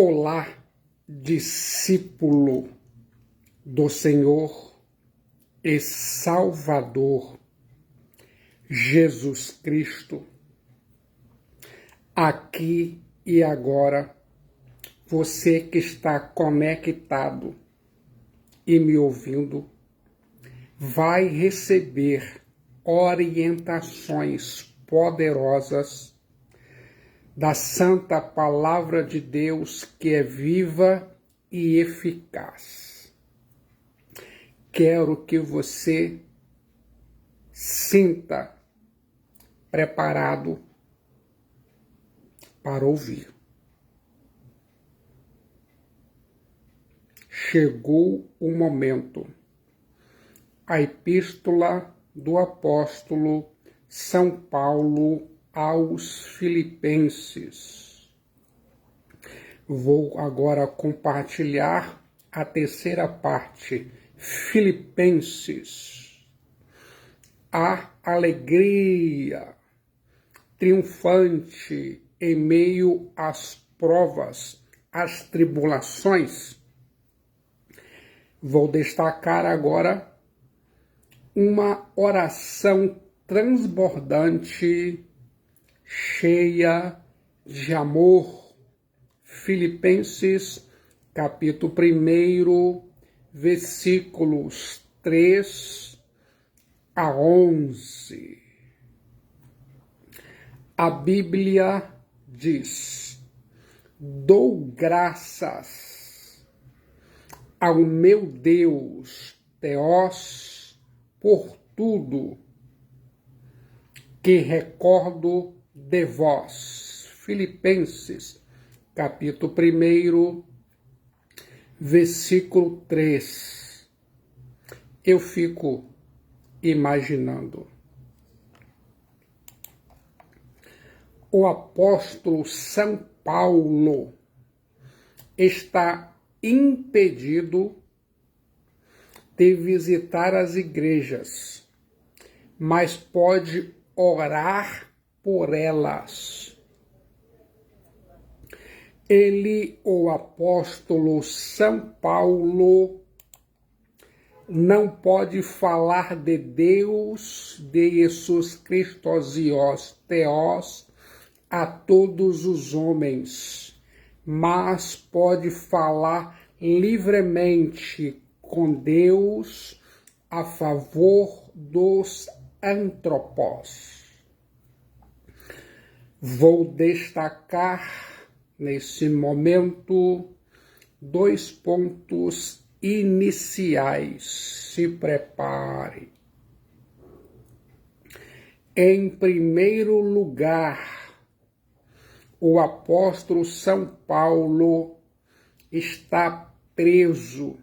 Olá, discípulo do Senhor e Salvador Jesus Cristo. Aqui e agora, você que está conectado e me ouvindo, vai receber orientações poderosas da Santa Palavra de Deus, que é viva e eficaz. Quero que você sinta preparado para ouvir. Chegou o momento. A Epístola do Apóstolo São Paulo aos Filipenses. Vou agora compartilhar a terceira parte, Filipenses. A alegria triunfante em meio às provas, às tribulações. Vou destacar agora uma oração transbordante, cheia de amor. Filipenses, capítulo 1, versículos 3 a 11. A Bíblia diz: dou graças ao meu Deus, Teós, por tudo que recordo de vós. Filipenses, capítulo 1, versículo 3. Eu fico imaginando o apóstolo São Paulo está impedido de visitar as igrejas, mas pode orar por elas. Ele, o apóstolo São Paulo, não pode falar de Deus, de Jesus Cristo, Teós, a todos os homens, mas pode falar livremente com Deus a favor dos antropós. Vou destacar nesse momento 2 pontos iniciais. Se prepare. Em primeiro lugar, o apóstolo São Paulo está preso,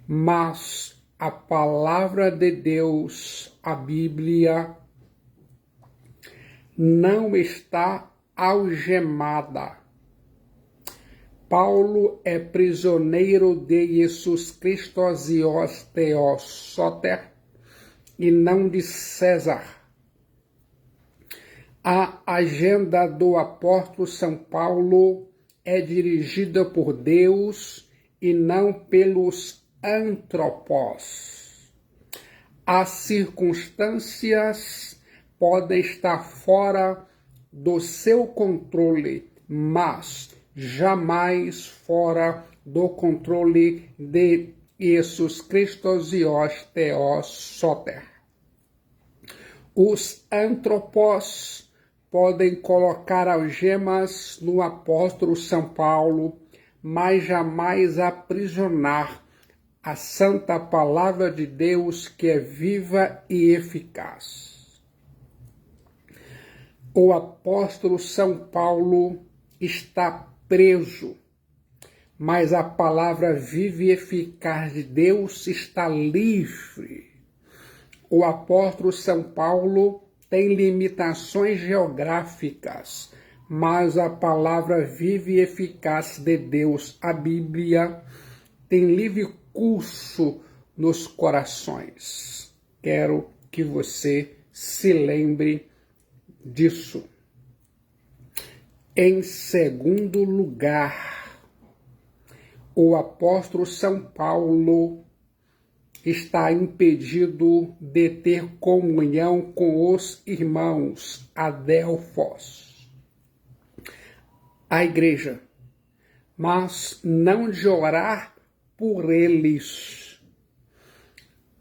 mas a palavra de Deus, a Bíblia, não está algemada. Paulo é prisioneiro de Jesus Cristo, Teós, e não de César. A agenda do apóstolo São Paulo é dirigida por Deus e não pelos antropós. As circunstâncias podem estar fora do seu controle, mas jamais fora do controle de Jesus Cristo, Teós. Os antropós podem colocar algemas no apóstolo São Paulo, mas jamais aprisionar a santa palavra de Deus, que é viva e eficaz. O apóstolo São Paulo está preso, mas a palavra viva e eficaz de Deus está livre. O apóstolo São Paulo tem limitações geográficas, mas a palavra viva e eficaz de Deus, a Bíblia, tem livre curso nos corações. Quero que você se lembre disso. Em segundo lugar, o apóstolo São Paulo está impedido de ter comunhão com os irmãos adelfos, a igreja, mas não de orar por eles.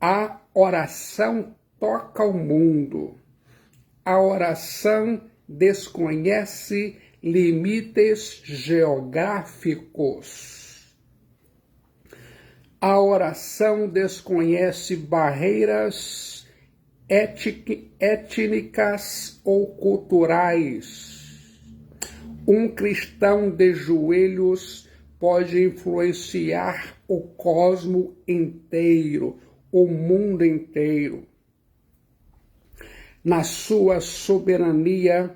A oração toca o mundo. A oração desconhece limites geográficos. A oração desconhece barreiras étnicas ou culturais. Um cristão de joelhos pode influenciar o cosmo inteiro, o mundo inteiro. Na sua soberania,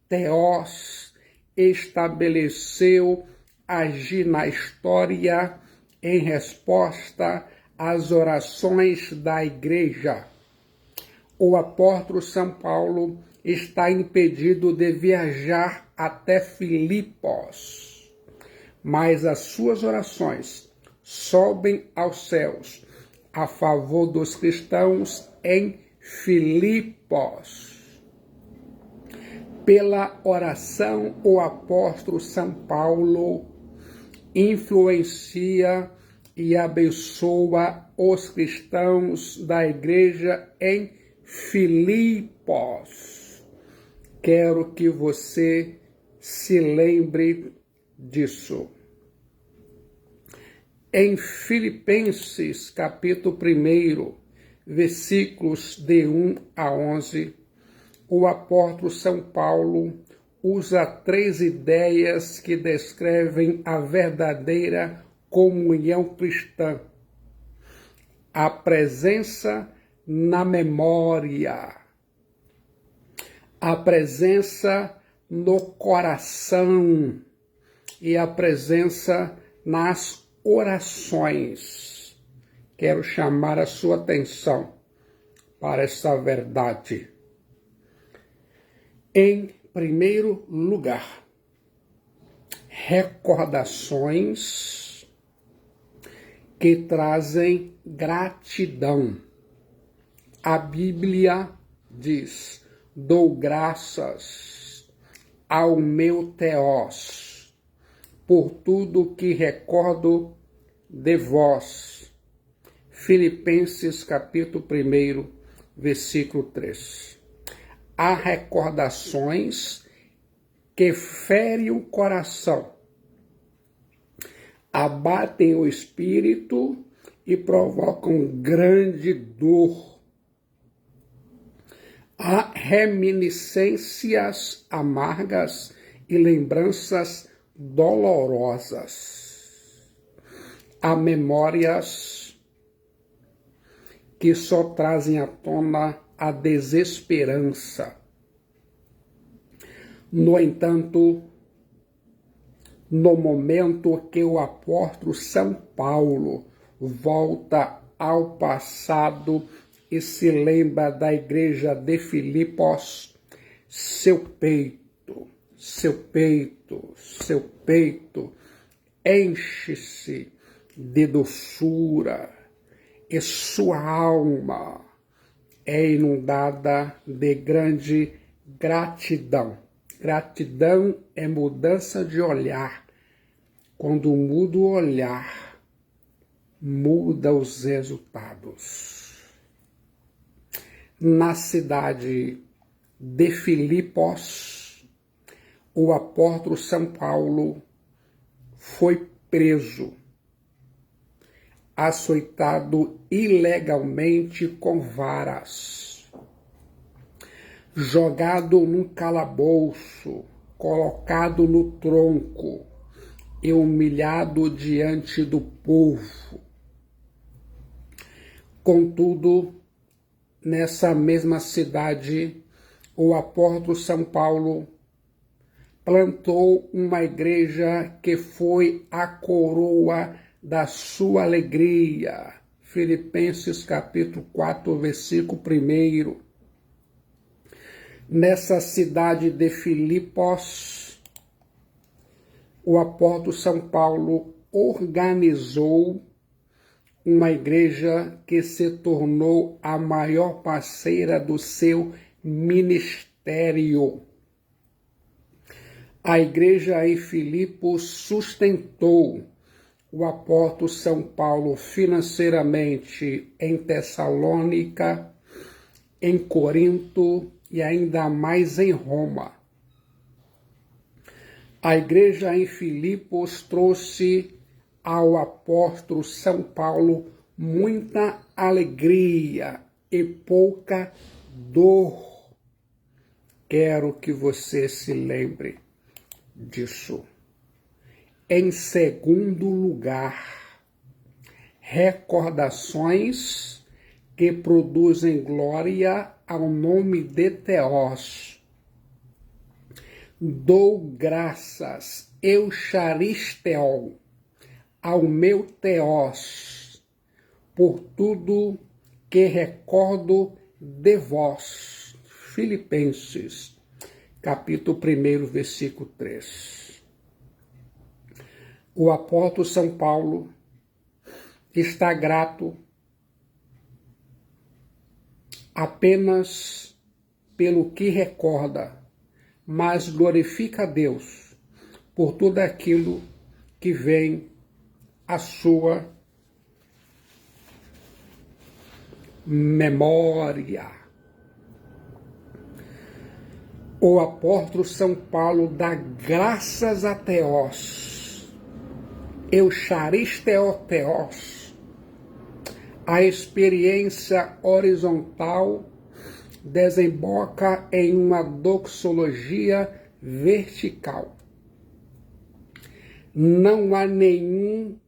Theos estabeleceu agir na história em resposta às orações da igreja. O apóstolo São Paulo está impedido de viajar até Filipos, mas as suas orações sobem aos céus a favor dos cristãos em Filipos. Pela oração, o apóstolo São Paulo influencia e abençoa os cristãos da igreja em Filipos. Quero que você se lembre disso. Em Filipenses, capítulo 1, versículos de 1 a 11, o apóstolo São Paulo usa 3 ideias que descrevem a verdadeira comunhão cristã. A presença na memória, a presença no coração e a presença nas orações. Quero chamar a sua atenção para essa verdade. Em primeiro lugar, recordações que trazem gratidão. A Bíblia diz: dou graças ao meu Theos por tudo que recordo de vós. Filipenses capítulo 1, versículo 3. Há recordações que ferem o coração, abatem o espírito e provocam grande dor. Há reminiscências amargas e lembranças dolorosas. Há memórias que só trazem à tona a desesperança. No entanto, no momento que o apóstolo São Paulo volta ao passado e se lembra da igreja de Filipos, seu peito enche-se de doçura e sua alma é inundada de grande gratidão. Gratidão é mudança de olhar. Quando muda o olhar, muda os resultados. Na cidade de Filipos, o apóstolo São Paulo foi preso, açoitado ilegalmente com varas, jogado num calabouço, colocado no tronco e humilhado diante do povo. Contudo, nessa mesma cidade, o apóstolo São Paulo plantou uma igreja que foi a coroa da sua alegria. Filipenses capítulo 4, versículo 1. Nessa cidade de Filipos, o apóstolo São Paulo organizou uma igreja que se tornou a maior parceira do seu ministério. A igreja em Filipos sustentou o apóstolo São Paulo financeiramente em Tessalônica, em Corinto e ainda mais em Roma. A igreja em Filipos trouxe ao apóstolo São Paulo muita alegria e pouca dor. Quero que você se lembre disso. Em segundo lugar, recordações que produzem glória ao nome de Theos. Dou graças, Eucharisteo, ao meu Theos, por tudo que recordo de vós. Filipenses, capítulo 1, versículo 3. O apóstolo São Paulo está grato apenas pelo que recorda, mas glorifica a Deus por tudo aquilo que vem à sua memória. O apóstolo São Paulo dá graças a Theos, Eucharisteo Theos, a experiência horizontal desemboca em uma doxologia vertical. Não há nenhum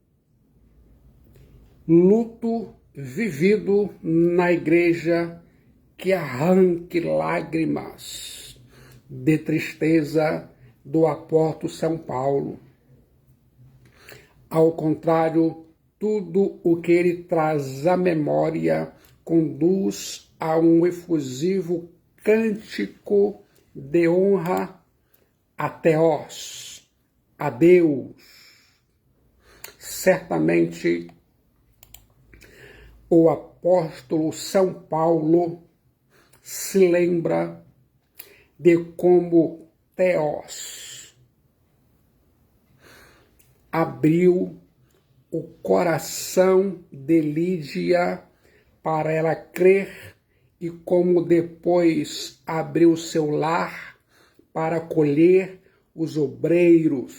luto vivido na igreja que arranque lágrimas de tristeza do apóstolo São Paulo. Ao contrário, tudo o que ele traz à memória conduz a um efusivo cântico de honra a Theos, a Deus. Certamente, o apóstolo São Paulo se lembra de como Theos abriu o coração de Lídia para ela crer e como depois abriu seu lar para acolher os obreiros.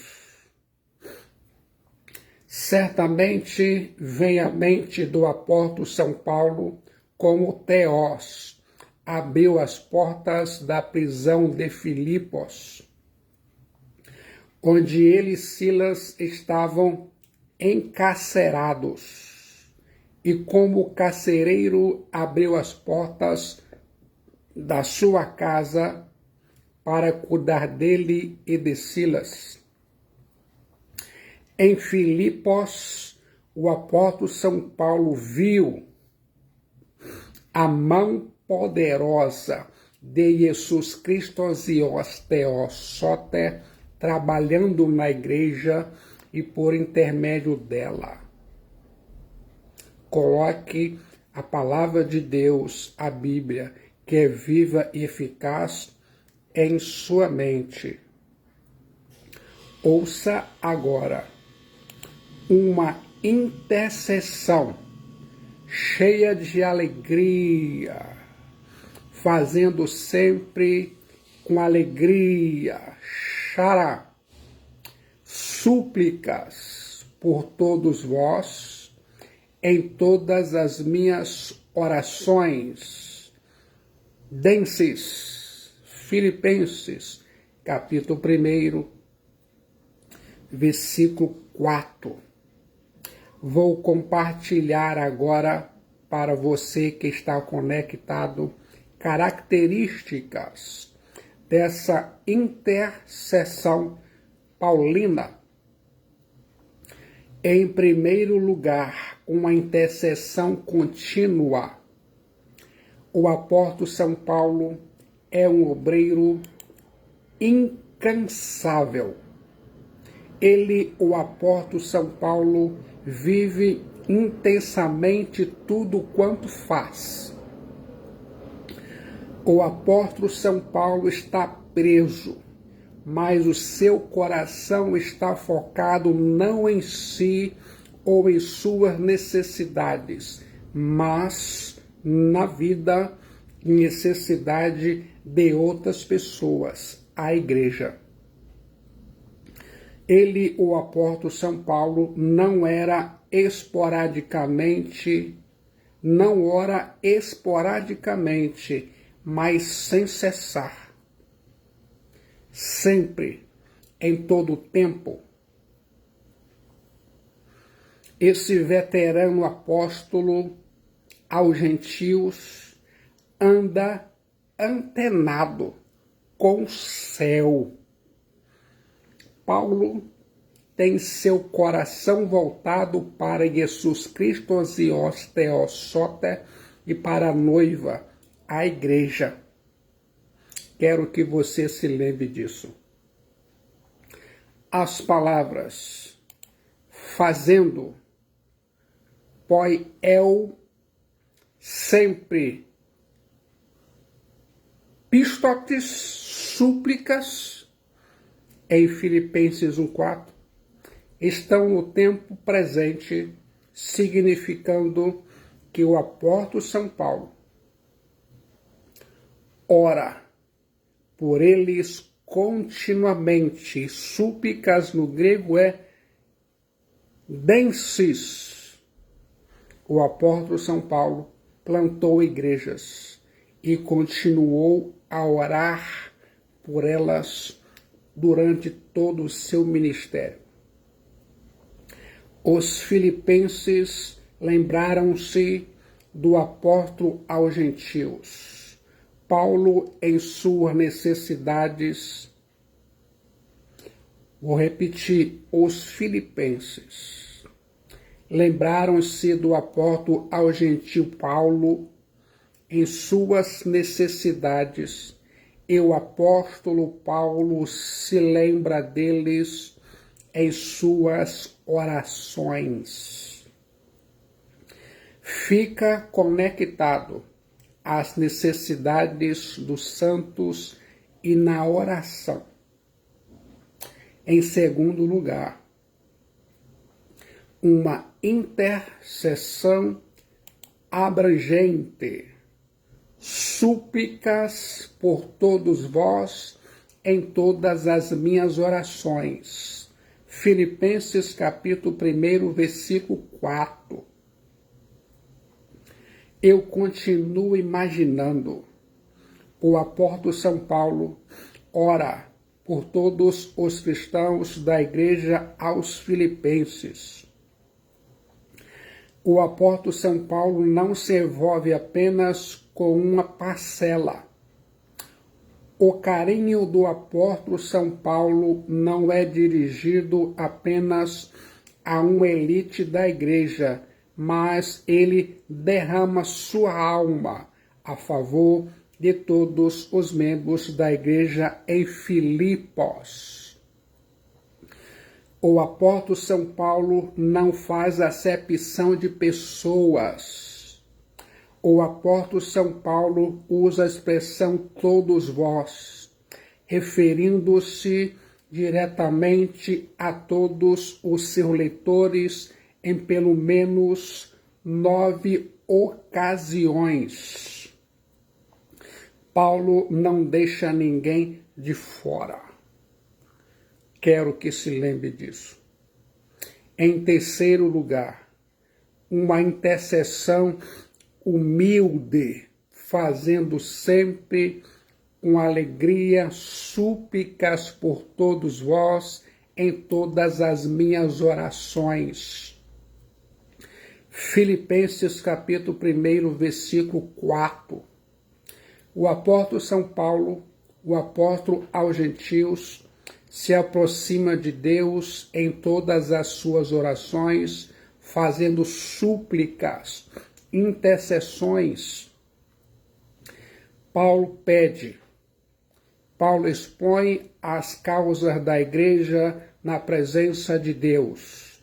Certamente vem à mente do apóstolo São Paulo como Theos abriu as portas da prisão de Filipos, onde ele e Silas estavam encarcerados. E como o carcereiro abriu as portas da sua casa para cuidar dele e de Silas. Em Filipos, o apóstolo São Paulo viu a mão poderosa de Jesus Cristo os Theosote trabalhando na igreja e por intermédio dela. Coloque a palavra de Deus, a Bíblia, que é viva e eficaz, em sua mente. Ouça agora uma intercessão cheia de alegria, fazendo sempre com alegria, xará, súplicas por todos vós, em todas as minhas orações. Denses, Filipenses, capítulo 1, versículo 4. Vou compartilhar agora para você que está conectado características dessa intercessão paulina. Em primeiro lugar, uma intercessão contínua. O apóstolo São Paulo é um obreiro incansável. Ele, o apóstolo São Paulo, vive intensamente tudo quanto faz. O apóstolo São Paulo está preso, mas o seu coração está focado não em si ou em suas necessidades, mas na vida e necessidade de outras pessoas, a igreja. Ele, o apóstolo São Paulo, não ora esporadicamente, mas sem cessar. Sempre, em todo tempo. Esse veterano apóstolo aos gentios anda antenado com o céu. Paulo tem seu coração voltado para Jesus Cristo, Osios Theosote, e para a noiva, a igreja. Quero que você se lembre disso. As palavras fazendo, poiel, sempre, pistotes, súplicas, em Filipenses 1,4, estão no tempo presente, significando que o apóstolo São Paulo ora por eles continuamente. Súplicas no grego é densis. O apóstolo São Paulo plantou igrejas e continuou a orar por elas durante todo o seu ministério. Os filipenses lembraram-se do apóstolo aos gentios. Paulo, em suas necessidades, vou repetir, os filipenses lembraram-se do apóstolo ao gentio Paulo em suas necessidades, e o apóstolo Paulo se lembra deles em suas orações. Fica conectado às necessidades dos santos e na oração. Em segundo lugar, uma intercessão abrangente. Súplicas por todos vós em todas as minhas orações. Filipenses capítulo 1, versículo 4. Eu continuo imaginando o apóstolo São Paulo ora por todos os cristãos da igreja aos filipenses. O apóstolo São Paulo não se envolve apenas com uma parcela. O carinho do apóstolo São Paulo não é dirigido apenas a uma elite da igreja, mas ele derrama sua alma a favor de todos os membros da igreja em Filipos. O apóstolo São Paulo não faz acepção de pessoas. O apóstolo São Paulo usa a expressão todos vós, referindo-se diretamente a todos os seus leitores em pelo menos 9 ocasiões. Paulo não deixa ninguém de fora. Quero que se lembre disso. Em terceiro lugar, uma intercessão humilde, fazendo sempre com alegria súplicas por todos vós em todas as minhas orações. Filipenses capítulo 1, versículo 4. O apóstolo São Paulo, o apóstolo aos gentios, se aproxima de Deus em todas as suas orações, fazendo súplicas, intercessões. Paulo pede Paulo expõe as causas da igreja na presença de Deus.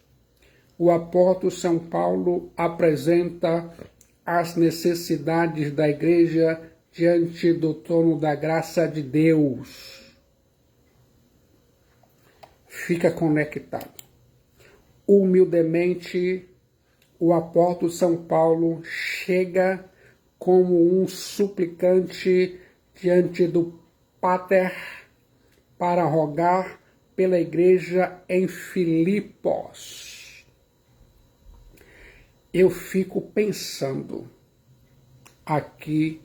O apóstolo São Paulo apresenta as necessidades da igreja diante do trono da graça de Deus. Fica conectado. Humildemente, o apóstolo São Paulo chega como um suplicante diante do Pater para rogar pela igreja em Filipos. Eu fico pensando aqui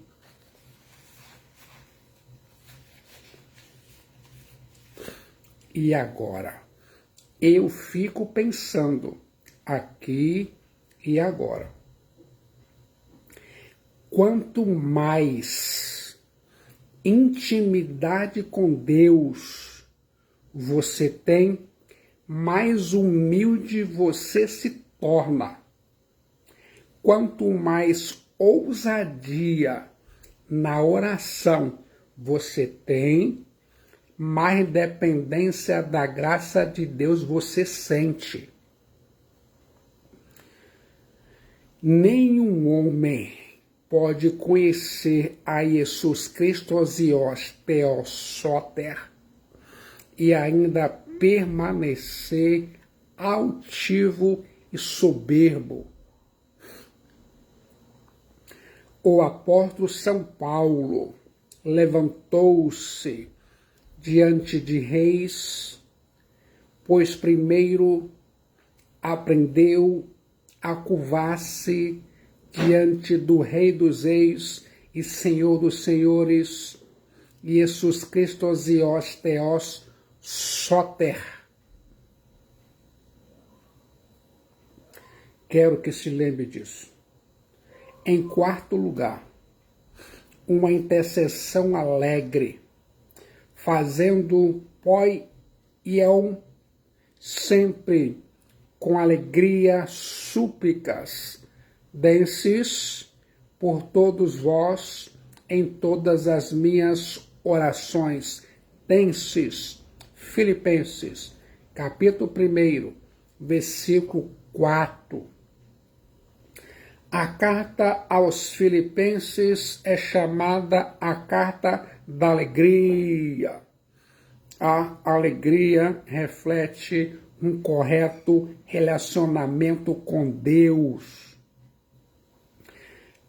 e agora. Eu fico pensando aqui e agora. Quanto mais intimidade com Deus você tem, mais humilde você se torna. Quanto mais ousadia na oração você tem, mais dependência da graça de Deus você sente. Nenhum homem pode conhecer a Jesus Cristo Theos Soter e ainda permanecer altivo e soberbo. O apóstolo São Paulo levantou-se diante de reis, pois primeiro aprendeu a curvar-se diante do Rei dos Reis e Senhor dos Senhores, Jesus Cristo Theos Soter. Quero que se lembre disso. Em quarto lugar, uma intercessão alegre, fazendo poião sempre com alegria súplicas, denses por todos vós em todas as minhas orações. Denses, Filipenses, capítulo 1, versículo 4. A carta aos Filipenses é chamada a carta da alegria. A alegria reflete um correto relacionamento com Deus.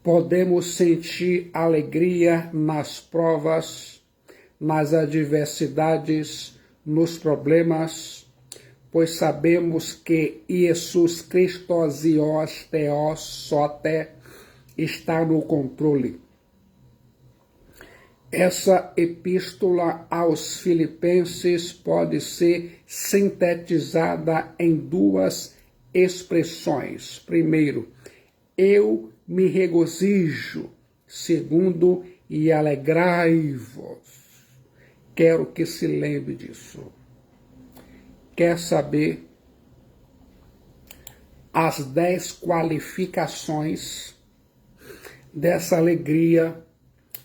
Podemos sentir alegria nas provas, nas adversidades, nos problemas, pois sabemos que Jesus Cristo Theos Soter está no controle. Essa epístola aos Filipenses pode ser sintetizada em duas expressões. Primeiro, eu me regozijo. Segundo, e alegrai-vos. Quero que se lembre disso. Quer saber as 10 qualificações dessa alegria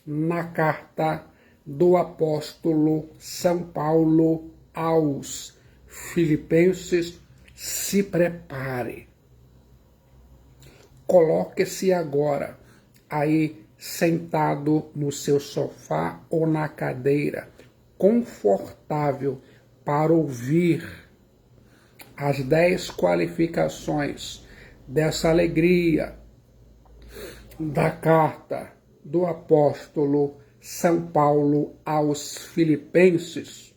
na carta do apóstolo São Paulo aos Filipenses? Se prepare. Coloque-se agora aí sentado no seu sofá ou na cadeira, confortável para ouvir as 10 qualificações dessa alegria da carta do apóstolo São Paulo aos Filipenses.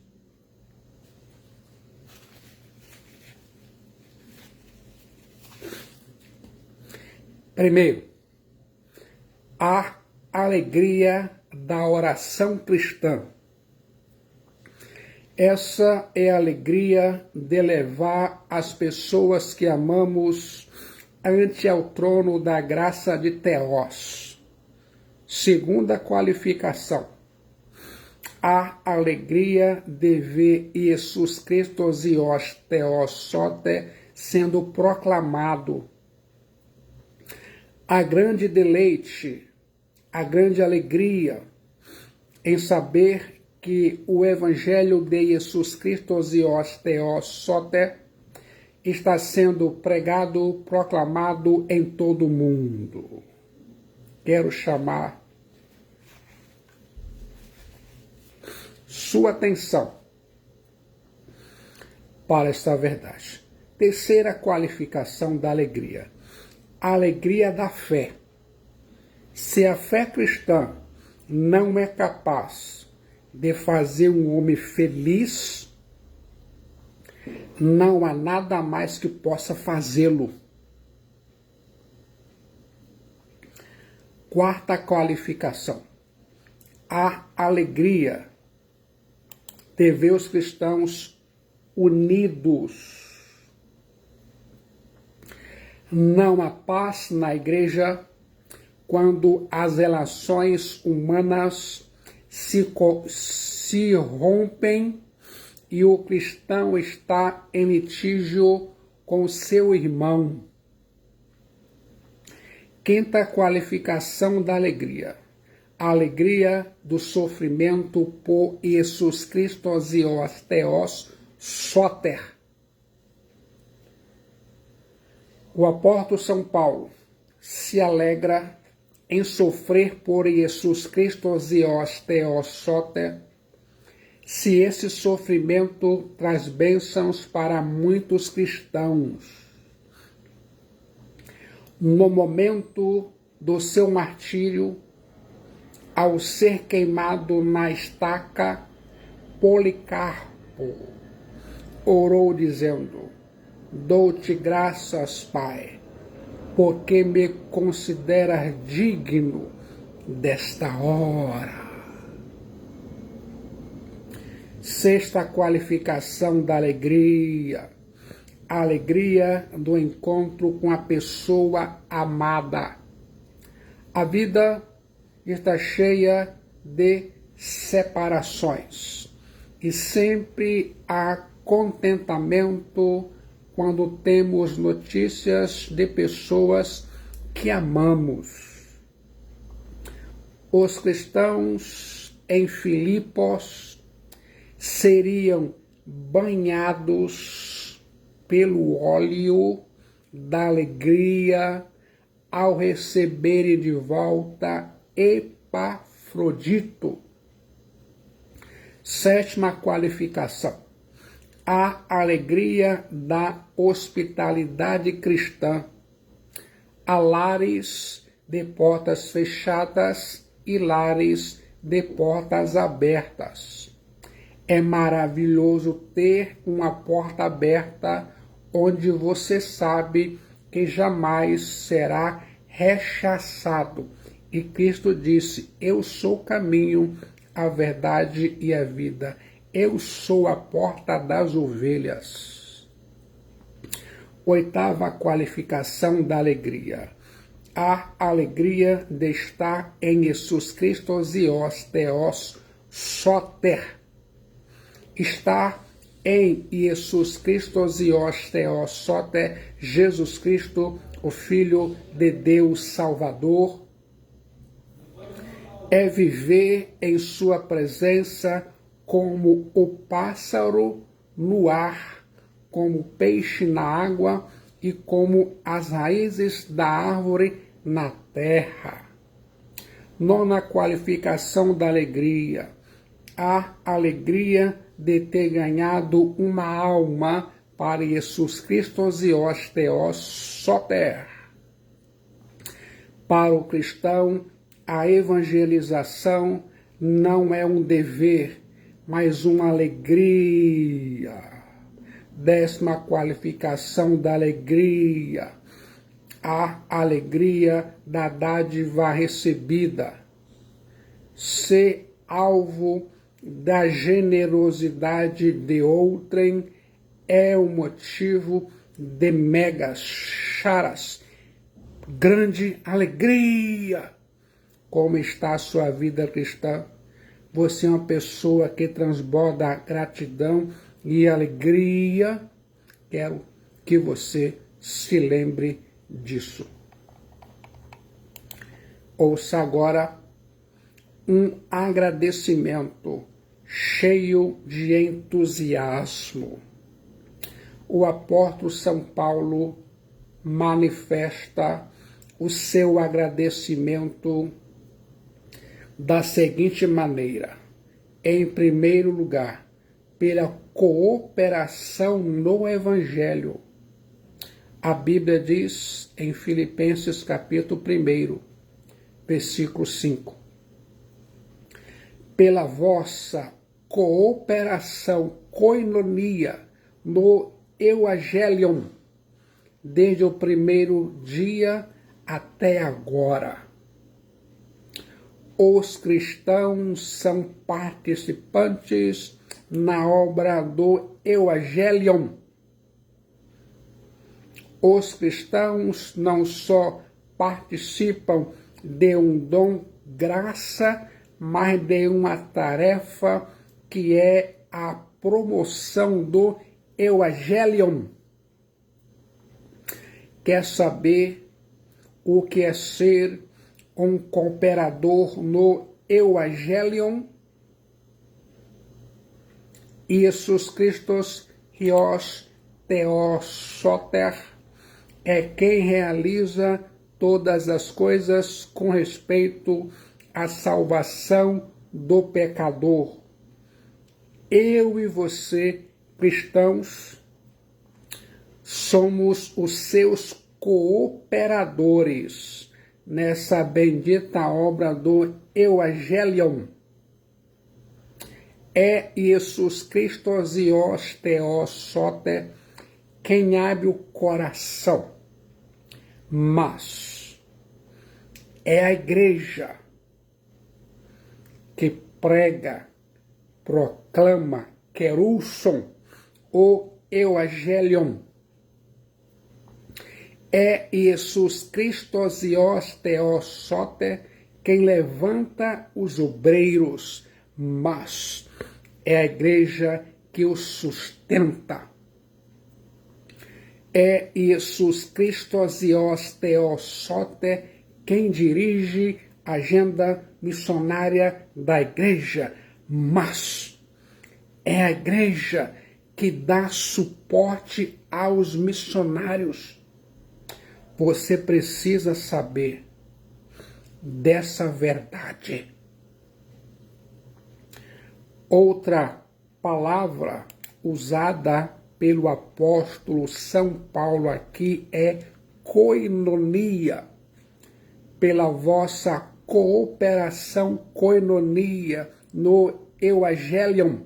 Primeiro, a alegria da oração cristã. Essa é a alegria de levar as pessoas que amamos ante ao trono da graça de Theos. Segunda qualificação, a alegria de ver Jesus Cristo Theos Soter sendo proclamado. A grande deleite, a grande alegria em saber que o Evangelho de Jesus Cristo Zios Theos Soter está sendo pregado, proclamado em todo o mundo. Quero chamar sua atenção para esta verdade. Terceira qualificação da alegria. A alegria da fé. Se a fé cristã não é capaz de fazer um homem feliz, não há nada mais que possa fazê-lo. Quarta qualificação. A alegria de ver os cristãos unidos. Não há paz na igreja quando as relações humanas se rompem e o cristão está em litígio com seu irmão. Quinta qualificação da alegria. A alegria do sofrimento por Jesus Cristo Zios Theos Soter. O apóstolo São Paulo se alegra em sofrer por Jesus Cristo Zios Theos Soter, se esse sofrimento traz bênçãos para muitos cristãos. No momento do seu martírio, ao ser queimado na estaca, Policarpo orou dizendo: dou-te graças, Pai, porque me consideras digno desta hora. Sexta qualificação da alegria. A alegria do encontro com a pessoa amada. A vida está cheia de separações e sempre há contentamento quando temos notícias de pessoas que amamos. Os cristãos em Filipos seriam banhados pelo óleo da alegria ao receberem de volta Epafrodito. Sétima qualificação. A alegria da hospitalidade cristã. Há lares de portas fechadas e lares de portas abertas. É maravilhoso ter uma porta aberta onde você sabe que jamais será rechaçado. E Cristo disse: eu sou o caminho, a verdade e a vida. Eu sou a porta das ovelhas. Oitava qualificação da alegria. A alegria de estar em Jesus Cristo Zios Theos Soter. Estar em Jesus Cristo Zios Theos Soter, Jesus Cristo, o Filho de Deus Salvador, é viver em sua presença como o pássaro no ar, como o peixe na água e como as raízes da árvore na terra. Nona qualificação da alegria. A alegria de ter ganhado uma alma para Jesus Cristo Zios Theos Soter. Para o cristão, a evangelização não é um dever, mas uma alegria. Décima qualificação da alegria. A alegria da dádiva recebida. Ser alvo da generosidade de outrem é o motivo de megas charas, grande alegria. Como está a sua vida cristã? Você é uma pessoa que transborda gratidão e alegria? Quero que você se lembre disso. Ouça agora um agradecimento cheio de entusiasmo. O apóstolo São Paulo manifesta o seu agradecimento da seguinte maneira: em primeiro lugar, pela cooperação no Evangelho. A Bíblia diz em Filipenses capítulo 1, versículo 5: pela vossa cooperação, koinonia, no Evangelium, desde o primeiro dia até agora. Os cristãos são participantes na obra do Evangelium. Os cristãos não só participam de um dom graça, mas de uma tarefa que é a promoção do Evangelium. Quer saber o que é ser um cooperador no Evangelium? Jesus Christos Hios Theos Soter é quem realiza todas as coisas com respeito à salvação do pecador. Eu e você, cristãos, somos os seus cooperadores nessa bendita obra do Evangelium. É Jesus Christos Hios Theos Soter quem abre o coração, mas é a igreja que prega, proclama, querusson, o Evangelium. É Jesus Christos Hios Theos Soter quem levanta os obreiros, mas é a igreja que os sustenta. É Jesus Christos Hios Theos Soter quem dirige a agenda missionária da igreja, mas é a igreja que dá suporte aos missionários. Você precisa saber dessa verdade. Outra palavra usada pelo apóstolo São Paulo aqui é koinonia. Pela vossa cooperação, koinonia, no Evangelium.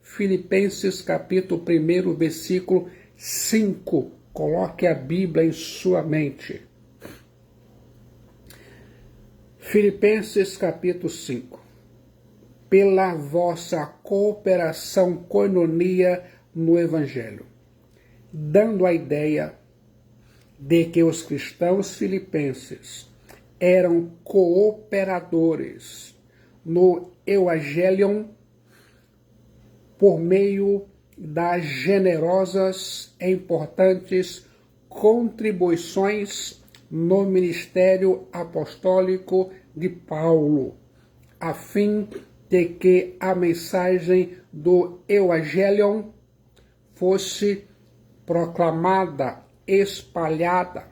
Filipenses capítulo 1, versículo 5. Coloque a Bíblia em sua mente. Filipenses capítulo 5. Pela vossa cooperação, koinonia, no Evangelho, dando a ideia de que os cristãos filipenses eram cooperadores no Evangelium por meio das generosas e importantes contribuições no ministério apostólico de Paulo, a fim de que a mensagem do Evangelium fosse proclamada, espalhada.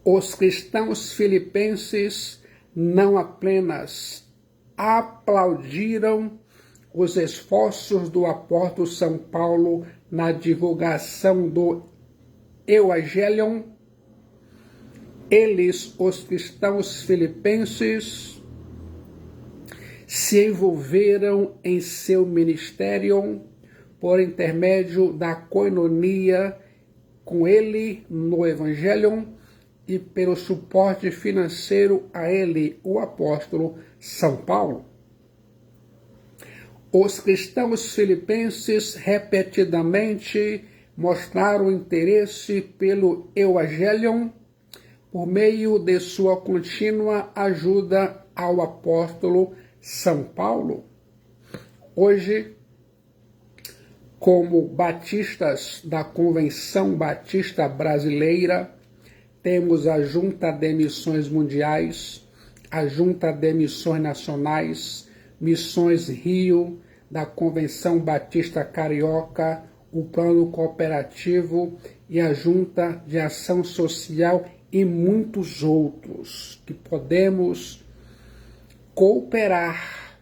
Os cristãos filipenses não apenas aplaudiram os esforços do apóstolo São Paulo na divulgação do Evangelium, eles, os cristãos filipenses, se envolveram em seu ministério por intermédio da koinonia com ele no Evangelium e pelo suporte financeiro a ele, o apóstolo São Paulo. Os cristãos filipenses repetidamente mostraram interesse pelo Evangelium por meio de sua contínua ajuda ao apóstolo São Paulo. Hoje, como batistas da Convenção Batista Brasileira, temos a Junta de Missões Mundiais, a Junta de Missões Nacionais, Missões Rio, da Convenção Batista Carioca, o Plano Cooperativo e a Junta de Ação Social e muitos outros que podemos cooperar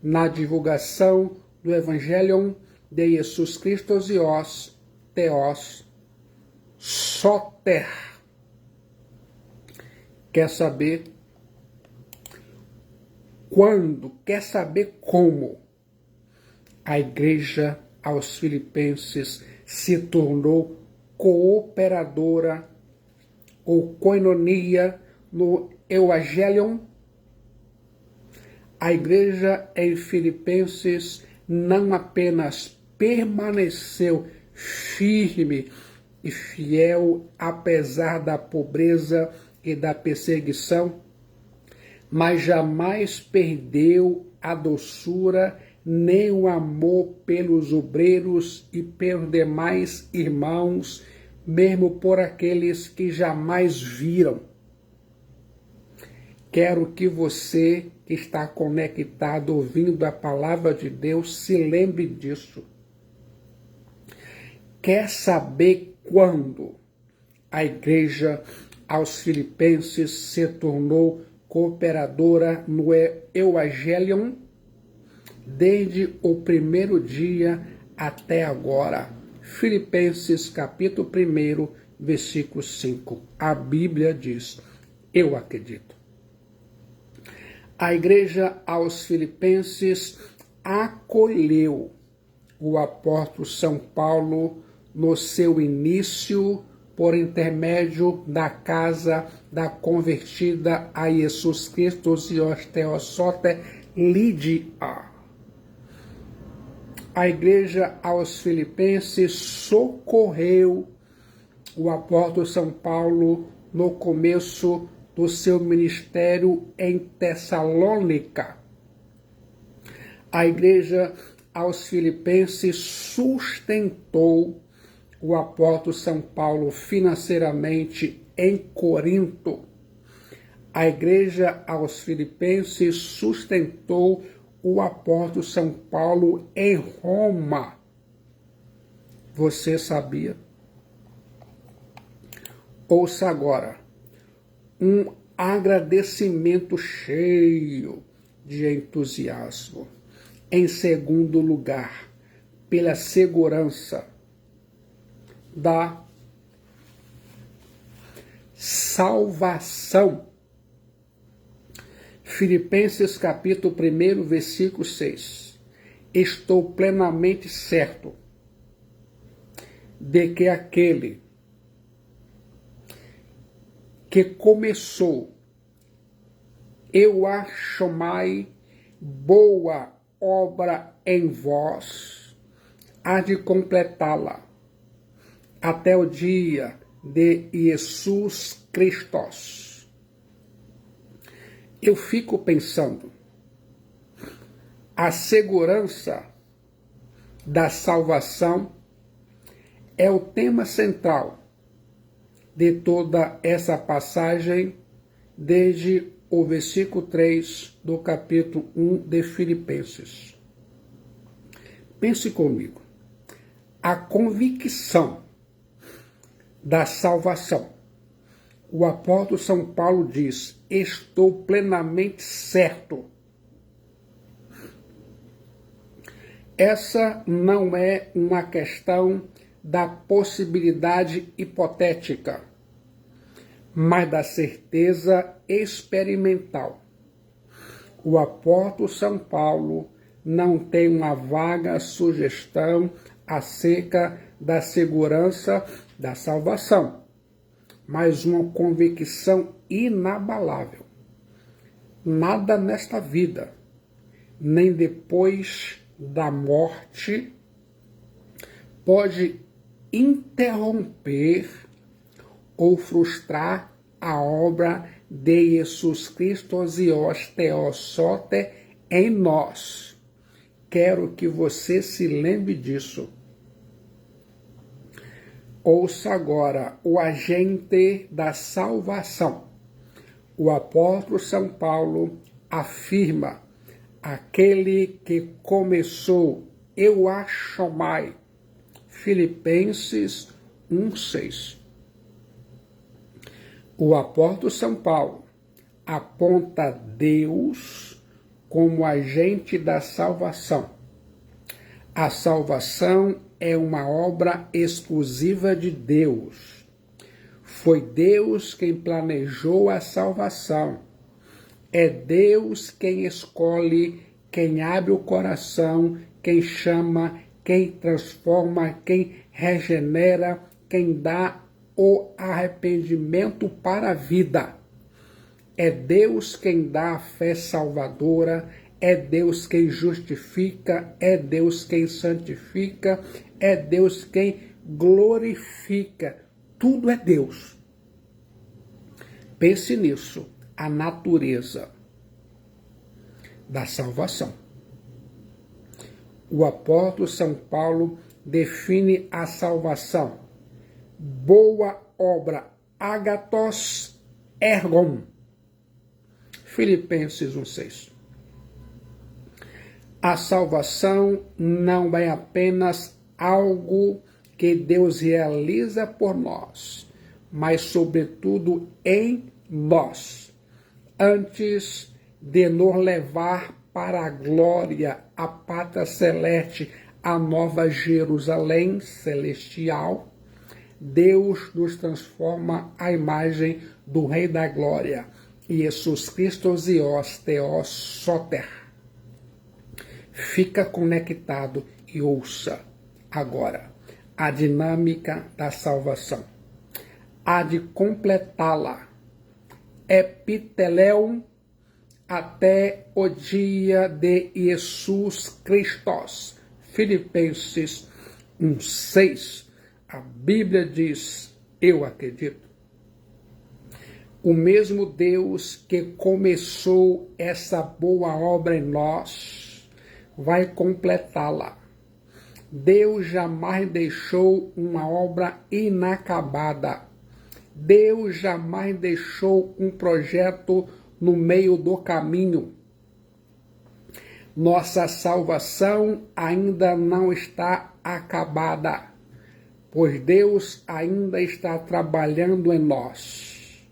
na divulgação do Evangelho de Jesus Cristo Zios, Teos, Soter. Quer saber quando? Quer saber como a igreja aos Filipenses se tornou cooperadora ou koinonia no Evangelium? A igreja em Filipenses não apenas permaneceu firme e fiel apesar da pobreza e da perseguição, mas jamais perdeu a doçura nem o amor pelos obreiros e pelos demais irmãos, mesmo por aqueles que jamais viram. Quero que você que está conectado ouvindo a palavra de Deus se lembre disso. Quer saber quando a igreja aos Filipenses se tornou cooperadora no Evangelium? Desde o primeiro dia até agora. Filipenses capítulo 1, versículo 5. A Bíblia diz, eu acredito. A igreja aos Filipenses acolheu o apóstolo São Paulo no seu início por intermédio da casa da convertida a Jesus Cristo Zios Teos Soter Lídia. A igreja aos Filipenses socorreu o apóstolo São Paulo no começo do seu ministério em Tessalônica. A igreja aos Filipenses sustentou o apóstolo São Paulo financeiramente em Corinto. A igreja aos Filipenses sustentou o apóstolo São Paulo em Roma. Você sabia? Ouça agora um agradecimento cheio de entusiasmo. Em segundo lugar, pela segurança da salvação. Filipenses capítulo 1, versículo 6. Estou plenamente certo de que aquele que começou, eu a chamai boa obra em vós, há de completá-la até o dia de Jesus Cristo. Eu fico pensando, a segurança da salvação é o tema central de toda essa passagem, desde o versículo 3 do capítulo 1 de Filipenses. Pense comigo. A convicção da salvação. O apóstolo São Paulo diz, estou plenamente certo. Essa não é uma questão da possibilidade hipotética, mas da certeza experimental. O apóstolo São Paulo não tem uma vaga sugestão acerca da segurança da salvação, mas uma convicção inabalável. Nada nesta vida, nem depois da morte, pode interromper ou frustrar a obra de Jesus Cristo Zios Teos Soter em nós. Quero que você se lembre disso. Ouça agora o agente da salvação. O apóstolo São Paulo afirma aquele que começou, eu acho mais. Filipenses 1:6. O apóstolo São Paulo aponta Deus como agente da salvação. A salvação é uma obra exclusiva de Deus. Foi Deus quem planejou a salvação. É Deus quem escolhe, quem abre o coração, quem chama, quem transforma, quem regenera, quem dá o arrependimento para a vida. É Deus quem dá a fé salvadora, é Deus quem justifica, é Deus quem santifica, é Deus quem glorifica. Tudo é Deus. Pense nisso, a natureza da salvação. O apóstolo São Paulo define a salvação: boa obra, agathos ergon. Filipenses 1:6. A salvação não é apenas algo que Deus realiza por nós, mas sobretudo em nós, antes de nos levar para a glória, a pátria celeste, a nova Jerusalém celestial. Deus nos transforma à imagem do Rei da Glória, Jesus Cristo Zios Theos Soter. Fica conectado e ouça agora a dinâmica da salvação. Há de completá-la, epiteleum, até o dia de Jesus Cristo. Filipenses 1:6. A Bíblia diz, eu acredito, o mesmo Deus que começou essa boa obra em nós vai completá-la. Deus jamais deixou uma obra inacabada. Deus jamais deixou um projeto no meio do caminho. Nossa salvação ainda não está acabada, pois Deus ainda está trabalhando em nós.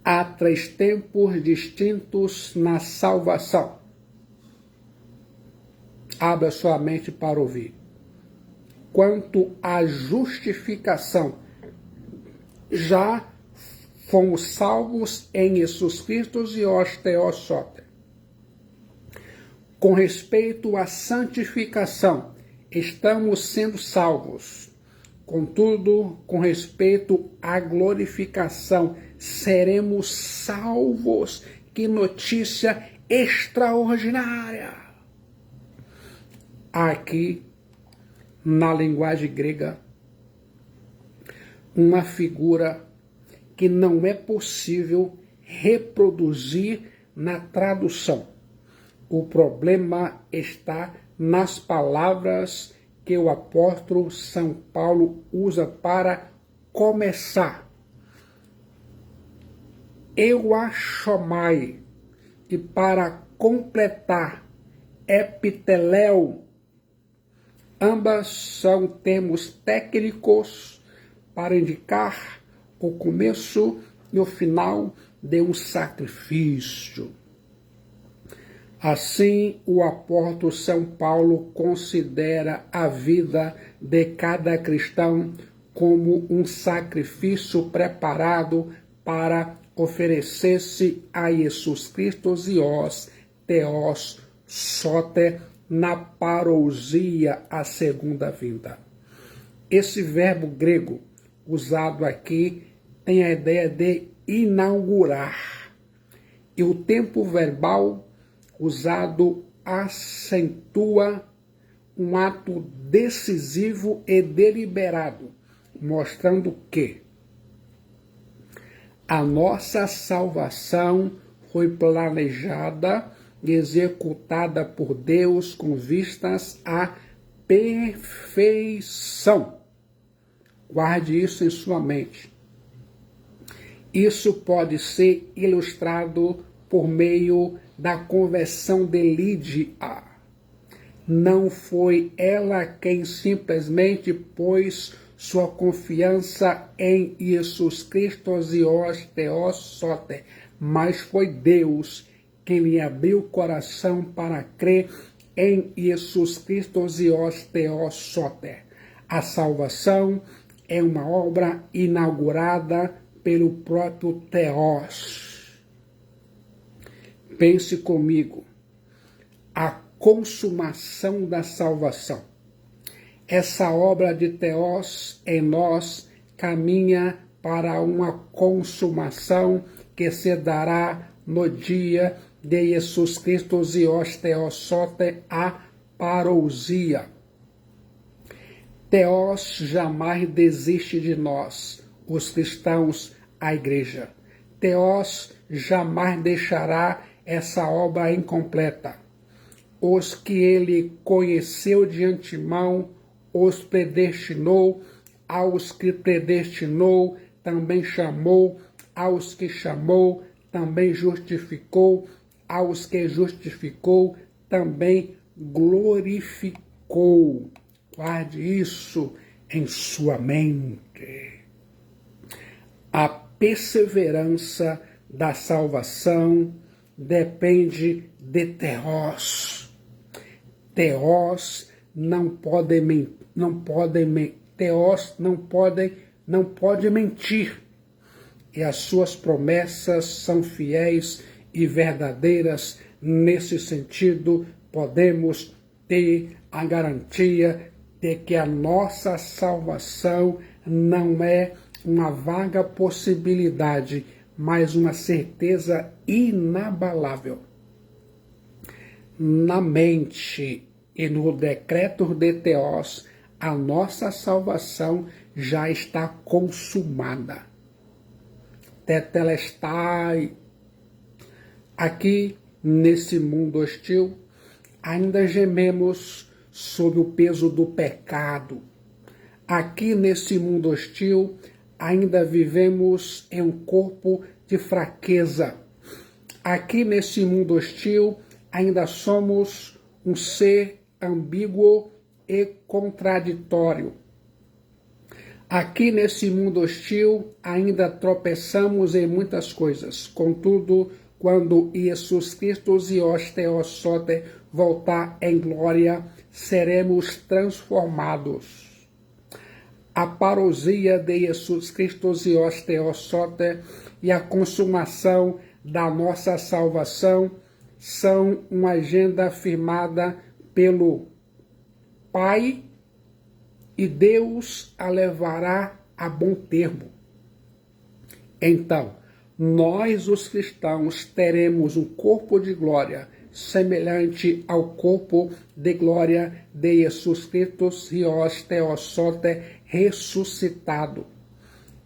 Há 3 tempos distintos na salvação. Abra sua mente para ouvir. Quanto à justificação, já fomos salvos em Jesus Cristo e Theos Soter. Com respeito à santificação, estamos sendo salvos. Contudo, com respeito à glorificação, seremos salvos. Que notícia extraordinária! Aqui, na linguagem grega, uma figura que não é possível reproduzir na tradução. O problema está nas palavras que o apóstolo São Paulo usa para começar. Euachomai, e para completar, epiteleu. Ambas são termos técnicos para indicar o começo e o final de um sacrifício. Assim, o apóstolo São Paulo considera a vida de cada cristão como um sacrifício preparado para oferecer-se a Jesus Cristo Zios Theos Soter na parousia, a segunda vinda. Esse verbo grego usado aqui tem a ideia de inaugurar, e o tempo verbal usado acentua um ato decisivo e deliberado, mostrando que a nossa salvação foi planejada e executada por Deus com vistas à perfeição. Guarde isso em sua mente. Isso pode ser ilustrado por meio da conversão de Lídia. Não foi ela quem simplesmente pôs sua confiança em Jesus Cristo e os Theos Soter, mas foi Deus quem lhe abriu o coração para crer em Jesus Cristo e os Theos Soter. A salvação é uma obra inaugurada pelo próprio Theos. Pense comigo, a consumação da salvação. Essa obra de Theos em nós caminha para uma consumação que se dará no dia de Jesus Cristo e os Theos Soter, a parousia. Theos jamais desiste de nós, os cristãos, a igreja. Theos jamais deixará essa obra incompleta. Os que ele conheceu de antemão, os predestinou, aos que predestinou, também chamou, aos que chamou, também justificou, aos que justificou, também glorificou. Guarde isso em sua mente. A perseverança da salvação depende de Theos. Theos não pode mentir. E as suas promessas são fiéis e verdadeiras. Nesse sentido, podemos ter a garantia de que a nossa salvação não é uma vaga possibilidade, mas uma certeza inabalável. Na mente e no decreto de Theos, a nossa salvação já está consumada. Tetelestai. Aqui, nesse mundo hostil, ainda gememos sob o peso do pecado. Aqui, nesse mundo hostil, ainda vivemos em um corpo de fraqueza. Aqui, nesse mundo hostil, ainda somos um ser ambíguo e contraditório. Aqui nesse mundo hostil ainda tropeçamos em muitas coisas. Contudo, quando Jesus Cristo e os Theos Soter voltar em glória, seremos transformados. A parousia de Jesus Cristo e os Theos Soter e a consumação da nossa salvação são uma agenda firmada pelo Pai, e Deus a levará a bom termo. Então, nós, os cristãos, teremos um corpo de glória semelhante ao corpo de glória de Jesus Cristo e os Theos Soter ressuscitado.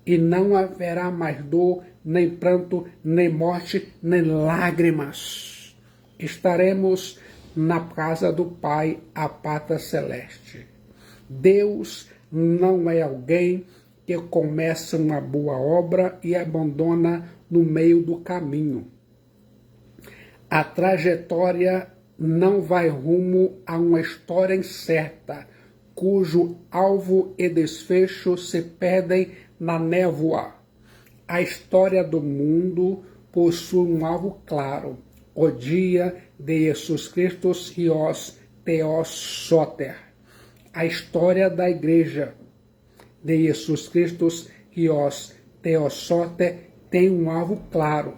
E não haverá mais dor, nem pranto, nem morte, nem lágrimas. Estaremos na casa do Pai, a pátria celeste. Deus não é alguém que começa uma boa obra e abandona no meio do caminho. A trajetória não vai rumo a uma história incerta, cujo alvo e desfecho se perdem na névoa. A história do mundo possui um alvo claro, o dia de Jesus Cristo e os Theos Soter. A história da igreja de Jesus Cristo e os Theos Soter tem um alvo claro.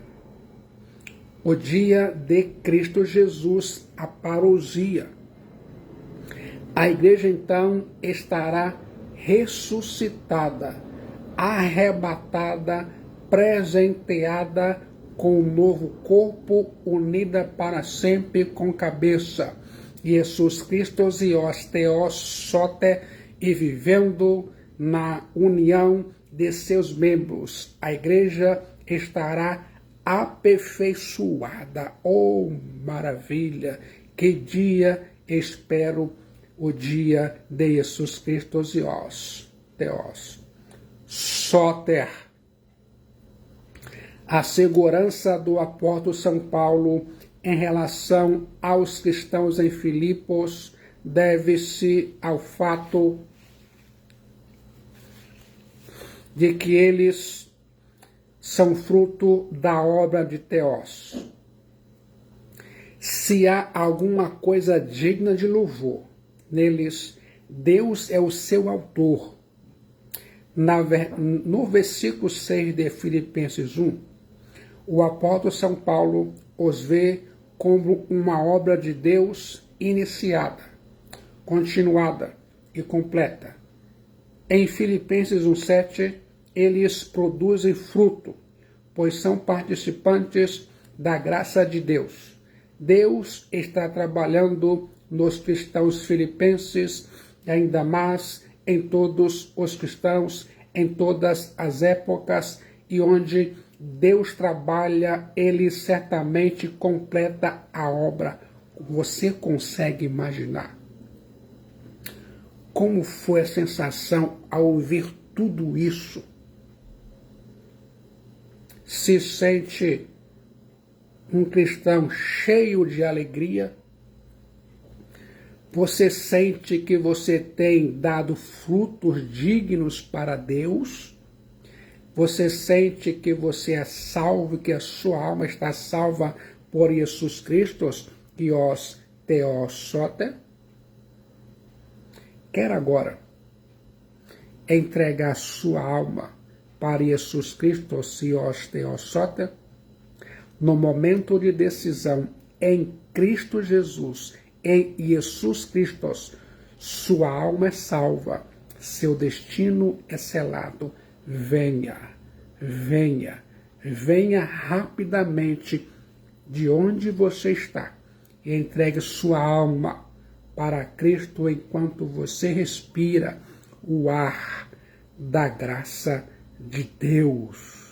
O dia de Cristo Jesus, a parousia. A igreja então estará ressuscitada, arrebatada, presenteada com um novo corpo, unida para sempre com cabeça. Jesus Cristo e os Theos Soter, e vivendo na união de seus membros, a igreja estará aperfeiçoada. Oh, maravilha! Que dia espero, o dia de Jesus Cristo e os Theos Soter. A segurança do apóstolo São Paulo em relação aos cristãos em Filipos deve-se ao fato de que eles são fruto da obra de Theos. Se há alguma coisa digna de louvor neles, Deus é o seu autor. No versículo 6 de Filipenses 1, o apóstolo São Paulo os vê como uma obra de Deus iniciada, continuada e completa. Em Filipenses 1,7, eles produzem fruto, pois são participantes da graça de Deus. Deus está trabalhando nos cristãos filipenses e ainda mais em todos os cristãos, em todas as épocas, e onde Deus trabalha, Ele certamente completa a obra. Você consegue imaginar como foi a sensação ao ouvir tudo isso? Se sente um cristão cheio de alegria? Você sente que você tem dado frutos dignos para Deus? Você sente que você é salvo, que a sua alma está salva por Jesus Cristo, que os Theos soter? Quer agora entregar sua alma para Jesus Cristo, se os Theos soter? No momento de decisão em Cristo Jesus, em Jesus Cristo, sua alma é salva, seu destino é selado. Venha, venha, venha rapidamente de onde você está e entregue sua alma para Cristo enquanto você respira o ar da graça de Deus.